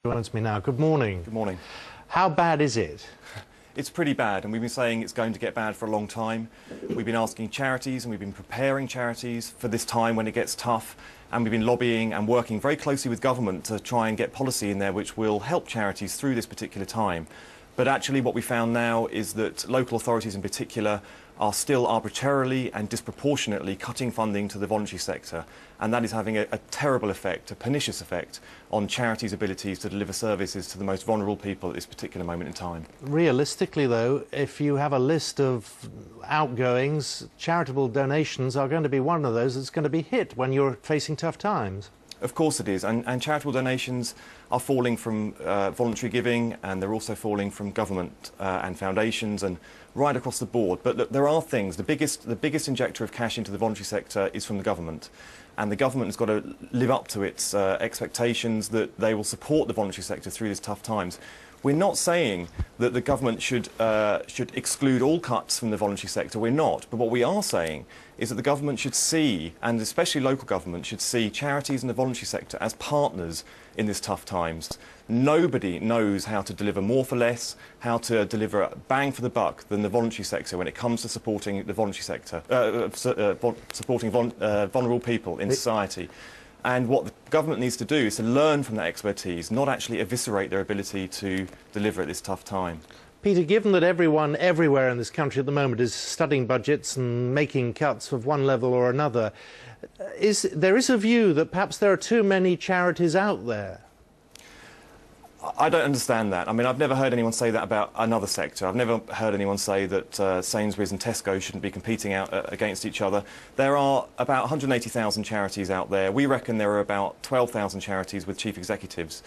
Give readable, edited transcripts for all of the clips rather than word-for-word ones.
Joins me now. Good morning. Good morning. How bad is it? It's pretty bad, and we've been saying it's going to get bad for a long time. We've been asking charities, and we've been preparing charities for this time when it gets tough, and we've been lobbying and working very closely with government to try and get policy in there which will help charities through this particular time. But actually what we found now is that local authorities in particular are still arbitrarily and disproportionately cutting funding to the voluntary sector, and that is having a terrible effect, a pernicious effect, on charities' abilities to deliver services to the most vulnerable people at this particular moment in time. Realistically, though, if you have a list of outgoings, charitable donations are going to be one of those that's going to be hit when you're facing tough times. Of course it is, and charitable donations are falling from voluntary giving, and they're also falling from government and foundations and right across the board. But look, there are things. The biggest injector of cash into the voluntary sector is from the government, and the government has got to live up to its expectations that they will support the voluntary sector through these tough times. We're not saying that the government should exclude all cuts from the voluntary sector. We're not. But what we are saying is that the government should see, and especially local government, should see charities and the voluntary sector as partners in these tough times. Nobody knows how to deliver more for less, how to deliver bang for the buck than the voluntary sector when it comes to supporting the voluntary sector, supporting vulnerable people in society. And what the government needs to do is to learn from that expertise, not actually eviscerate their ability to deliver at this tough time. Peter, given that everyone everywhere in this country at the moment is studying budgets and making cuts of one level or another, there is a view that perhaps there are too many charities out there? I don't understand that. I mean, I've never heard anyone say that about another sector. I've never heard anyone say that Sainsbury's and Tesco shouldn't be competing out against each other. There are about 180,000 charities out there. We reckon there are about 12,000 charities with chief executives.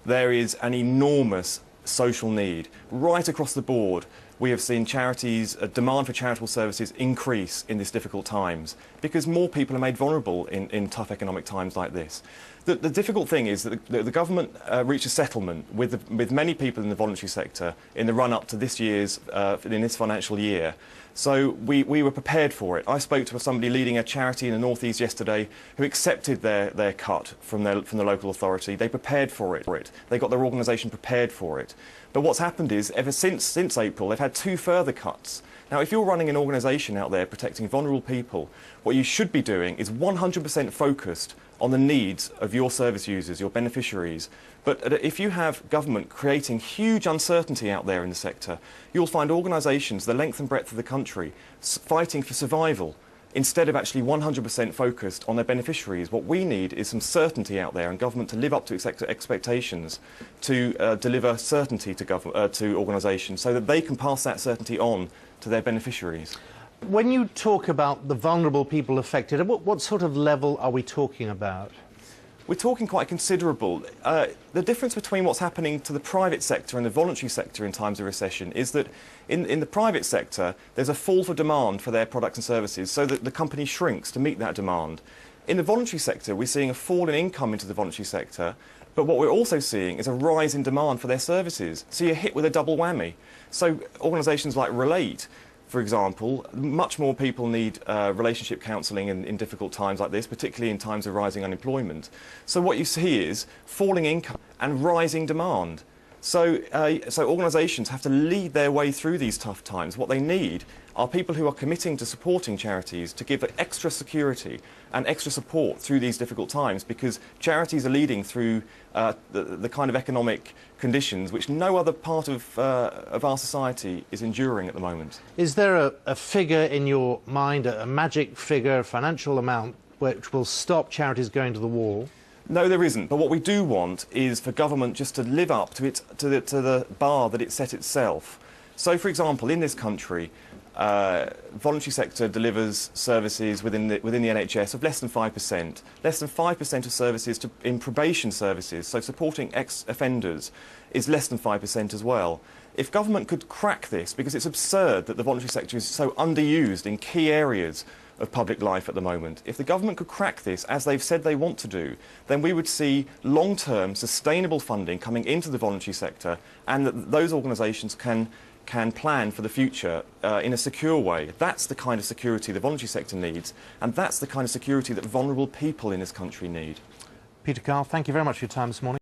There is an enormous social need right across the board. We have seen charities, demand for charitable services increase in these difficult times because more people are made vulnerable in tough economic times like this. The difficult thing is that the government reached a settlement with many people in the voluntary sector in the run-up to this year's, in this financial year. So we were prepared for it. I spoke to somebody leading a charity in the North East yesterday who accepted their cut from the local authority. They prepared for it. They got their organisation prepared for it. But what's happened is, ever since April, they've had 2 further cuts. Now, if you're running an organisation out there protecting vulnerable people, what you should be doing is 100% focused on the needs of your service users, your beneficiaries. But if you have government creating huge uncertainty out there in the sector, you'll find organisations the length and breadth of the country fighting for survival instead of actually 100% focused on their beneficiaries. What we need is some certainty out there and government to live up to its expectations, to deliver certainty to organisations so that they can pass that certainty on to their beneficiaries. When you talk about the vulnerable people affected, what sort of level are we talking about? We're talking quite considerable. The difference between what's happening to the private sector and the voluntary sector in times of recession is that in the private sector there's a fall for demand for their products and services, so that the company shrinks to meet that demand. In the voluntary sector we're seeing a fall in income into the voluntary sector, but what we're also seeing is a rise in demand for their services. So you're hit with a double whammy. So organisations like Relate, for example, much more people need relationship counselling in difficult times like this, particularly in times of rising unemployment. So what you see is falling income and rising demand. So organisations have to lead their way through these tough times. What they need are people who are committing to supporting charities to give extra security and extra support through these difficult times, because charities are leading through the kind of economic conditions which no other part of our society is enduring at the moment. Is there a figure in your mind, a magic figure, a financial amount, which will stop charities going to the wall? No, there isn't. But what we do want is for government just to live up to the bar that it set itself. So, for example, in this country, voluntary sector delivers services within the NHS of less than 5%. Less than 5% of services in probation services, so supporting ex-offenders, is less than 5% as well. If government could crack this, because it's absurd that the voluntary sector is so underused in key areas of public life at the moment. If the government could crack this, as they've said they want to do, then we would see long-term sustainable funding coming into the voluntary sector, and that those organisations can plan for the future in a secure way. That's the kind of security the voluntary sector needs, and that's the kind of security that vulnerable people in this country need. Peter Carl, thank you very much for your time this morning.